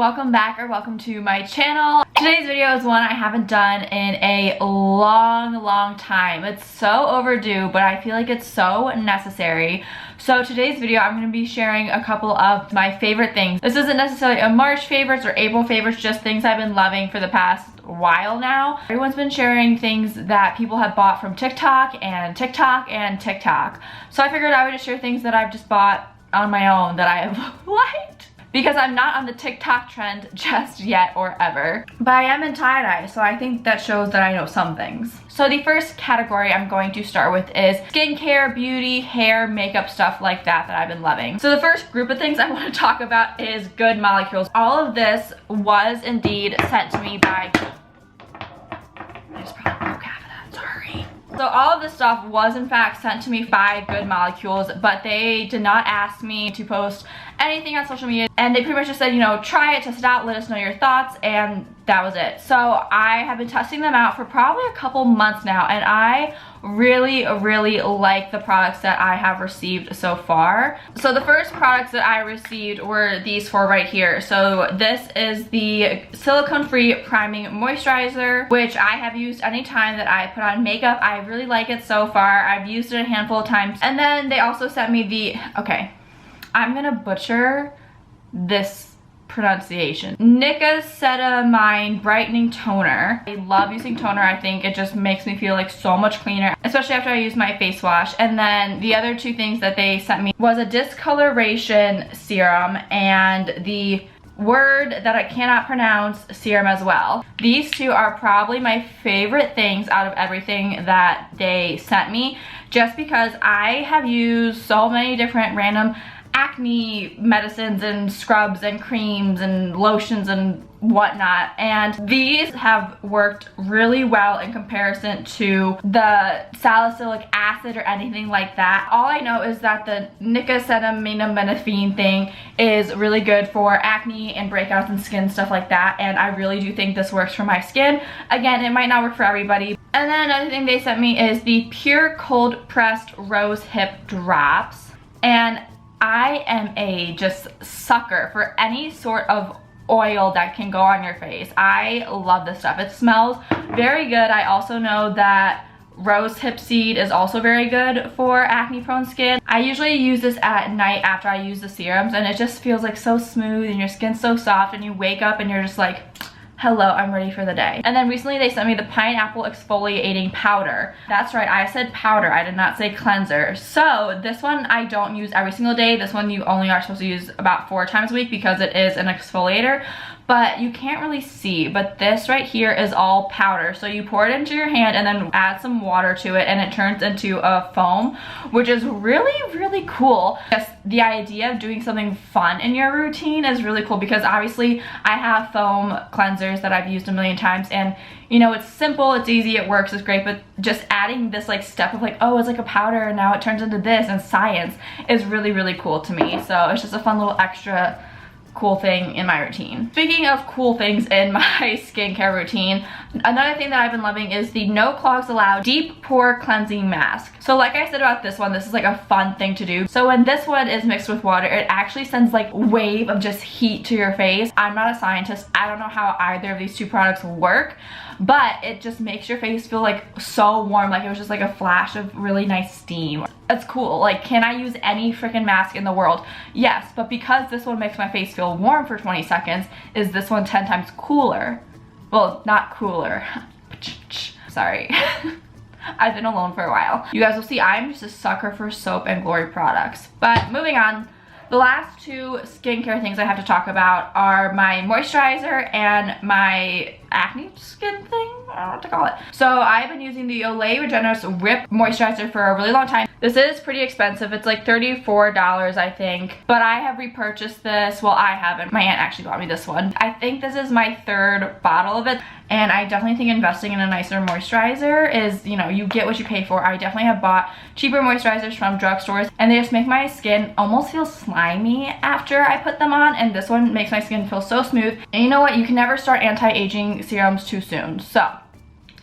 welcome back or welcome to my channel. Today's video is one I haven't done in a long time. It's so overdue, but I feel like it's so necessary. So today's video, I'm going to be sharing a couple of my favorite things. This isn't necessarily a March favorites or April favorites, just things I've been loving for the past while now. Everyone's been sharing things that people have bought from TikTok and TikTok and TikTok. So I figured I would just share things that I've just bought on my own that I have liked. Because I'm not on the TikTok trend just yet or ever. But I am in tie-dye, so I think that shows that I know some things. So the first category I'm going to start with is skincare, beauty, hair, makeup, stuff like that I've been loving. So the first group of things I want to talk about is Good Molecules. All of this was indeed sent to me by... I just probably broke half of that, sorry. So all of this stuff was in fact sent to me by Good Molecules, but they did not ask me to post anything on social media, and they pretty much just said, you know, try it, test it out, let us know your thoughts, and that was it. So I have been testing them out for probably a couple months now, and I really like the products that I have received so far. So the first products that I received were these four right here. So this is the silicone-free priming moisturizer, which I have used anytime that I put on makeup. I really like it so far. I've used it a handful of times. And then they also sent me the, okay, I'm gonna butcher this pronunciation. Nicotinamide brightening toner. I love using toner. I think it just makes me feel like so much cleaner, especially after I use my face wash. And then the other two things that they sent me was a discoloration serum and the word that I cannot pronounce serum as well. These two are probably my favorite things out of everything that they sent me, just because I have used so many different random acne medicines and scrubs and creams and lotions and whatnot, and these have worked really well in comparison to the salicylic acid or anything like that. All I know is that the nicotinamide thing is really good for acne and breakouts and skin stuff like that, and I really do think this works for my skin. Again, it might not work for everybody. And then another thing they sent me is the Pure Cold Pressed Rose Hip Drops, and I am a just sucker for any sort of oil that can go on your face. I love this stuff. It smells very good. I also know that rose hip seed is also very good for acne prone skin. I usually use this at night after I use the serums, and it just feels like so smooth and your skin's so soft, and you wake up and you're just like, hello, I'm ready for the day. And then recently they sent me the pineapple exfoliating powder. That's right, I said powder, I did not say cleanser. So this one I don't use every single day. This one you only are supposed to use about 4 times a week because it is an exfoliator. But you can't really see, but this right here is all powder. So you pour it into your hand and then add some water to it, and it turns into a foam, which is really cool. Just the idea of doing something fun in your routine is really cool, because obviously I have foam cleansers that I've used a million times, and you know, it's simple, it's easy, it works, it's great, but just adding this like step of like, oh, it's like a powder and now it turns into this, and science is really cool to me. So it's just a fun little extra cool thing in my routine. Speaking of cool things in my skincare routine, another thing that I've been loving is the No Clogs Allowed Deep Pore Cleansing Mask. So like I said about this one, this is like a fun thing to do. So when this one is mixed with water, it actually sends like wave of just heat to your face. I'm not a scientist. I don't know how either of these two products work, but it just makes your face feel like so warm, like it was just like a flash of really nice steam. It's cool. Like, can I use any freaking mask in the world? Yes, but because this one makes my face feel warm for 20 seconds, is this one 10 times cooler? Well, not cooler. Sorry. I've been alone for a while. You guys will see I'm just a sucker for soap and glory products. But moving on, the last two skincare things I have to talk about are my moisturizer and my acne skin thing. I don't know what to call it. So I've been using the Olay Regenerist Whip Moisturizer for a really long time. This is pretty expensive. It's like $34, I think. But I have repurchased this. Well, I haven't. My aunt actually got me this one. I think this is my 3rd bottle of it. And I definitely think investing in a nicer moisturizer is, you know, you get what you pay for. I definitely have bought cheaper moisturizers from drugstores, and they just make my skin almost feel slimy after I put them on. And this one makes my skin feel so smooth. And you know what? You can never start anti-aging serums too soon. So,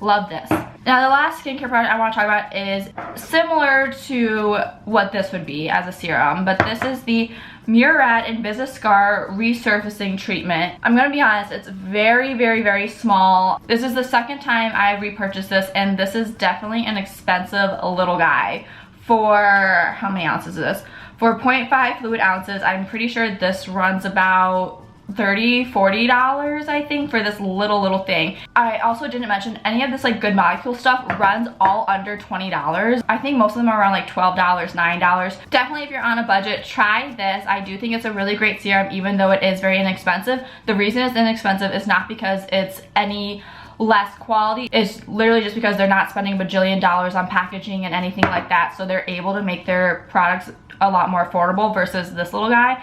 love this. Now the last skincare product I want to talk about is similar to what this would be as a serum, but this is the Murad Invisiscar Resurfacing Treatment. I'm gonna be honest, it's very, very, very small. This is the second time I've repurchased this, and this is definitely an expensive little guy. For, how many ounces is this? For 0.5 fluid ounces, I'm pretty sure this runs about $30–40 I think for this little thing. I also didn't mention any of this like Good Molecule stuff runs all under $20. I think most of them are around like $12, $9. Definitely if you're on a budget, try this. I do think it's a really great serum even though it is very inexpensive. The reason it's inexpensive is not because it's any less quality. It's literally just because they're not spending a bajillion dollars on packaging and anything like that, so they're able to make their products a lot more affordable versus this little guy.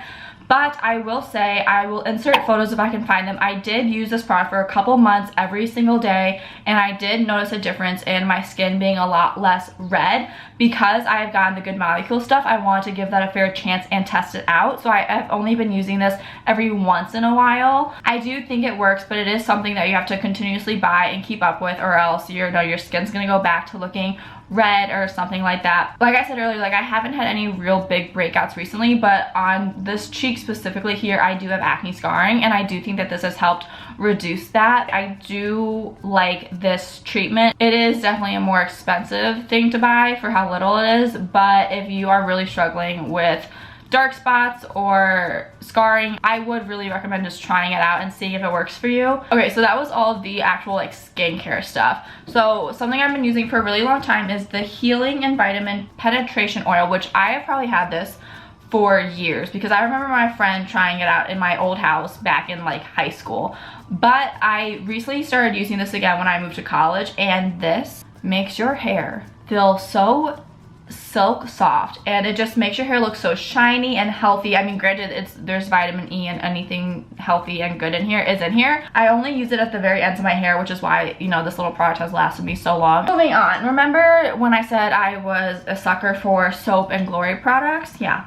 But I will say, I will insert photos if I can find them. I did use this product for a couple months every single day, and I did notice a difference in my skin being a lot less red. Because I have gotten the Good Molecule stuff, I wanted to give that a fair chance and test it out. So I've only been using this every once in a while. I do think it works, but it is something that you have to continuously buy and keep up with, or else your skin's gonna go back to looking red or something like that. Like I said earlier, like I haven't had any real big breakouts recently, but on this cheek specifically here, I do have acne scarring, and I do think that this has helped reduce that. I do like this treatment. It is definitely a more expensive thing to buy for how little it is, but if you are really struggling with dark spots or scarring, I would really recommend just trying it out and seeing if it works for you. Okay, so that was all of the actual like skincare stuff. So something I've been using for a really long time is the Healing and Vitamin Penetration Oil, which I have probably had this for years because I remember my friend trying it out in my old house back in like high school. But I recently started using this again when I moved to college, and this makes your hair feel so silk soft, and it just makes your hair look so shiny and healthy. I mean, granted, there's vitamin E, and anything healthy and good in here is in here. I only use it at the very ends of my hair, which is why, you know, this little product has lasted me so long. Moving on, remember when I said I was a sucker for Soap and Glory products? Yeah,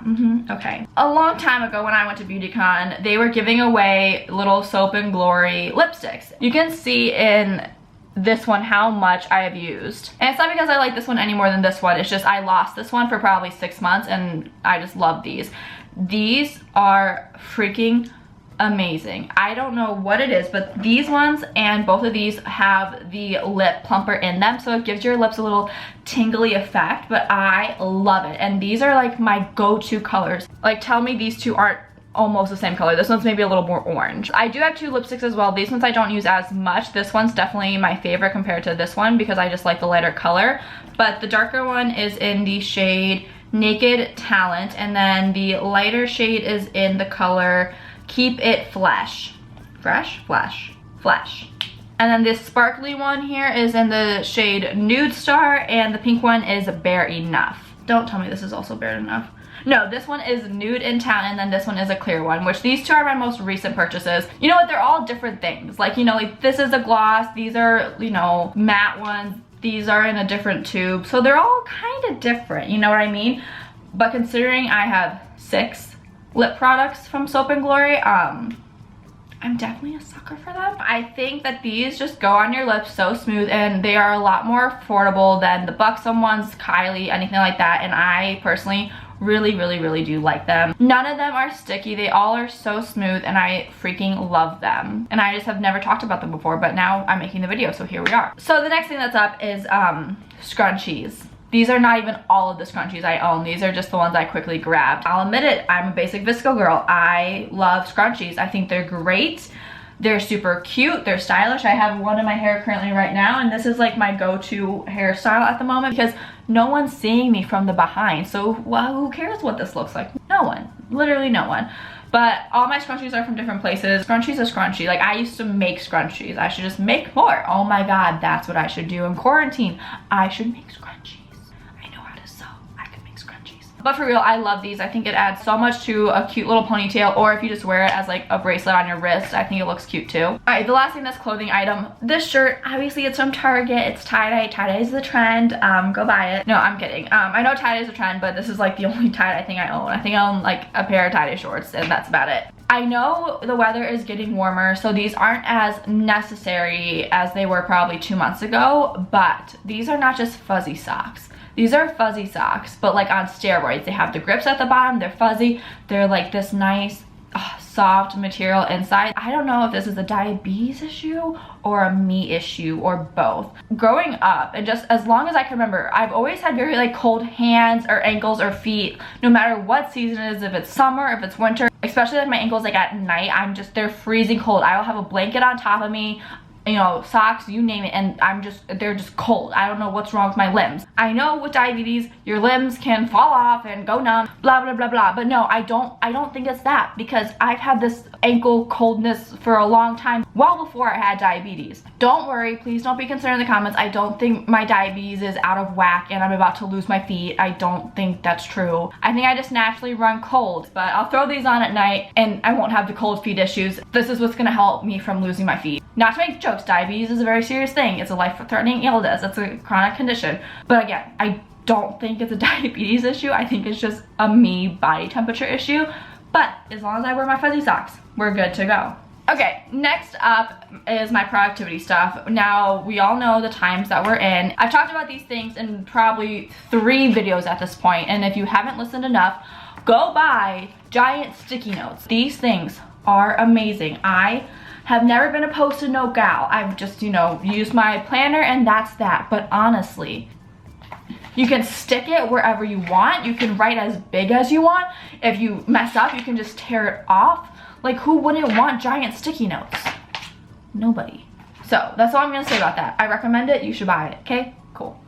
okay. A long time ago when I went to BeautyCon, they were giving away little Soap and Glory lipsticks. You can see in this one how much I have used, and it's not because I like this one any more than this one, it's just I lost this one for probably 6 months and I just love these. These are freaking amazing. I don't know what it is, but these ones and both of these have the lip plumper in them, so it gives your lips a little tingly effect, but I love it. And these are like my go-to colors. Like, tell me these two aren't almost the same color. This one's maybe a little more orange. I do have 2 lipsticks as well. These ones I don't use as much. This one's definitely my favorite compared to this one because I just like the lighter color. But the darker one is in the shade Naked Talent, and then the lighter shade is in the color Keep It Flesh. Flesh. And then this sparkly one here is in the shade Nude Star, and the pink one is Bare Enough. Don't tell me this is also Bare Enough. No, this one is Nude in Town, and then this one is a clear one, which these two are my most recent purchases. You know what, they're all different things. Like, you know, like this is a gloss, these are, you know, matte ones, these are in a different tube. So they're all kind of different, you know what I mean? But considering I have 6 lip products from Soap and Glory, I'm definitely a sucker for them. I think that these just go on your lips so smooth, and they are a lot more affordable than the Buxom ones, Kylie, anything like that, and I personally really do like them. None of them are sticky. They all are so smooth, and I freaking love them. And I just have never talked about them before, but now I'm making the video, so here we are. So the next thing that's up is scrunchies. These are not even all of the scrunchies I own. These are just the ones I quickly grabbed. I'll admit it, I'm a basic Visco girl. I love scrunchies. I think they're great. They're super cute, they're stylish. I have one in my hair currently right now, and this is like my go-to hairstyle at the moment because no one's seeing me from the behind. So, well, who cares what this looks like? No one, literally no one. But all my scrunchies are from different places. Scrunchies are scrunchy. Like, I used to make scrunchies. I should just make more. Oh my God, that's what I should do in quarantine. I should make scrunchies. But for real, I love these. I think it adds so much to a cute little ponytail, or if you just wear it as like a bracelet on your wrist, I think it looks cute too. All right, the last thing that's clothing item. This shirt, obviously it's from Target. It's tie-dye. Tie-dye is the trend. Go buy it. No, I'm kidding. I know tie-dye is a trend, but this is like the only tie-dye thing I own. I think I own like a pair of tie-dye shorts, and that's about it. I know the weather is getting warmer, so these aren't as necessary as they were probably 2 months ago, but these are not just fuzzy socks. These are fuzzy socks, but like on steroids. They have the grips at the bottom, they're fuzzy, they're like this nice soft material inside. I don't know if this is a diabetes issue or a me issue or both. Growing up, and just as long as I can remember, I've always had very like cold hands or ankles or feet, no matter what season it is, if it's summer, if it's winter, especially like my ankles like at night, they're freezing cold. I will have a blanket on top of me, you know, socks, you name it, and they're just cold. I don't know what's wrong with my limbs. I know with diabetes, your limbs can fall off and go numb, blah, blah, blah, blah. But no, I don't think it's that, because I've had this ankle coldness for a long time, well before I had diabetes. Don't worry, please don't be concerned in the comments. I don't think my diabetes is out of whack and I'm about to lose my feet. I don't think that's true. I think I just naturally run cold, but I'll throw these on at night and I won't have the cold feet issues. This is what's gonna help me from losing my feet. Not to make jokes, diabetes is a very serious thing. It's a life-threatening illness. It's a chronic condition. But again, I don't think it's a diabetes issue. I think it's just a me body temperature issue. But as long as I wear my fuzzy socks, we're good to go. Okay, next up is my productivity stuff. Now, we all know the times that we're in. I've talked about these things in probably 3 videos at this point, and if you haven't listened enough, go buy giant sticky notes. These things are amazing. I have never been a post-it note gal. I've just, you know, used my planner and that's that. But honestly, you can stick it wherever you want. You can write as big as you want. If you mess up, you can just tear it off. Like, who wouldn't want giant sticky notes? Nobody. So that's all I'm gonna say about that. I recommend it, you should buy it, okay? Cool.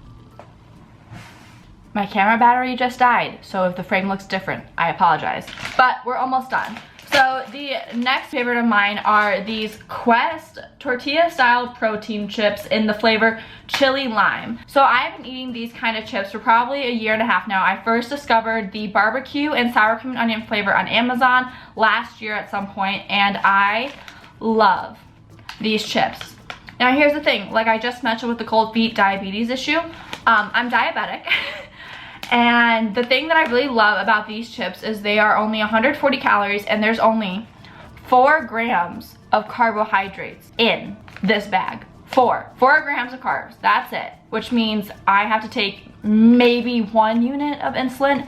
My camera battery just died, so if the frame looks different, I apologize. But we're almost done. So the next favorite of mine are these Quest tortilla style protein chips in the flavor chili lime. So I've been eating these kind of chips for probably 1.5 years now. I first discovered the barbecue and sour cream and onion flavor on Amazon last year at some point, and I love these chips. Now here's the thing, like I just mentioned with the cold feet diabetes issue, I'm diabetic. And the thing that I really love about these chips is they are only 140 calories and there's only 4 grams of carbohydrates in this bag. 4 grams of carbs, that's it. Which means I have to take maybe 1 unit of insulin,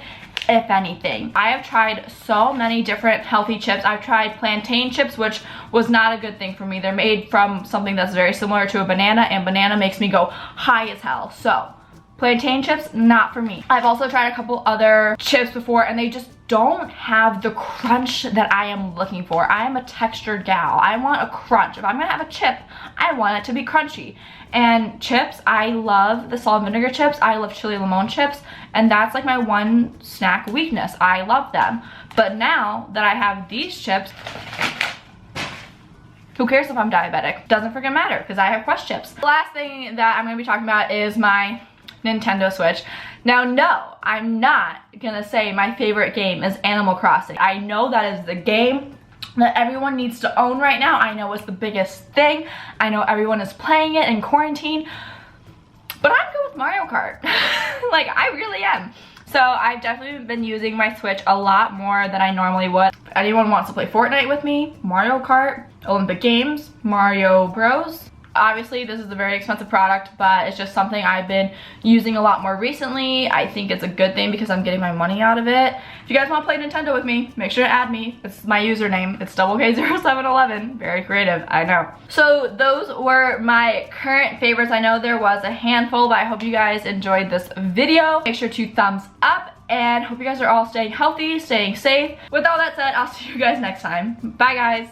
if anything. I have tried so many different healthy chips. I've tried plantain chips, which was not a good thing for me. They're made from something that's very similar to a banana, and banana makes me go high as hell. So plantain chips, not for me. I've also tried a couple other chips before and they just don't have the crunch that I am looking for. I am a textured gal. I want a crunch. If I'm gonna have a chip, I want it to be crunchy. And chips, I love the salt and vinegar chips. I love chili limon chips. And that's like my one snack weakness. I love them. But now that I have these chips, who cares if I'm diabetic? Doesn't freaking matter because I have Quest chips. The last thing that I'm gonna be talking about is my Nintendo Switch. Now, no, I'm not gonna say my favorite game is Animal Crossing. I know that is the game that everyone needs to own right now. I know it's the biggest thing. I know everyone is playing it in quarantine, but I'm good with Mario Kart. Like, I really am. So I've definitely been using my Switch a lot more than I normally would. If anyone wants to play Fortnite with me, Mario Kart, Olympic Games, Mario Bros. Obviously, this is a very expensive product, but it's just something I've been using a lot more recently. I think it's a good thing because I'm getting my money out of it. If you guys want to play Nintendo with me, make sure to add me. It's my username. It's KK0711. Very creative, I know. So those were my current favorites. I know there was a handful, but I hope you guys enjoyed this video. Make sure to thumbs up and hope you guys are all staying healthy, staying safe. With all that said, I'll see you guys next time. Bye, guys.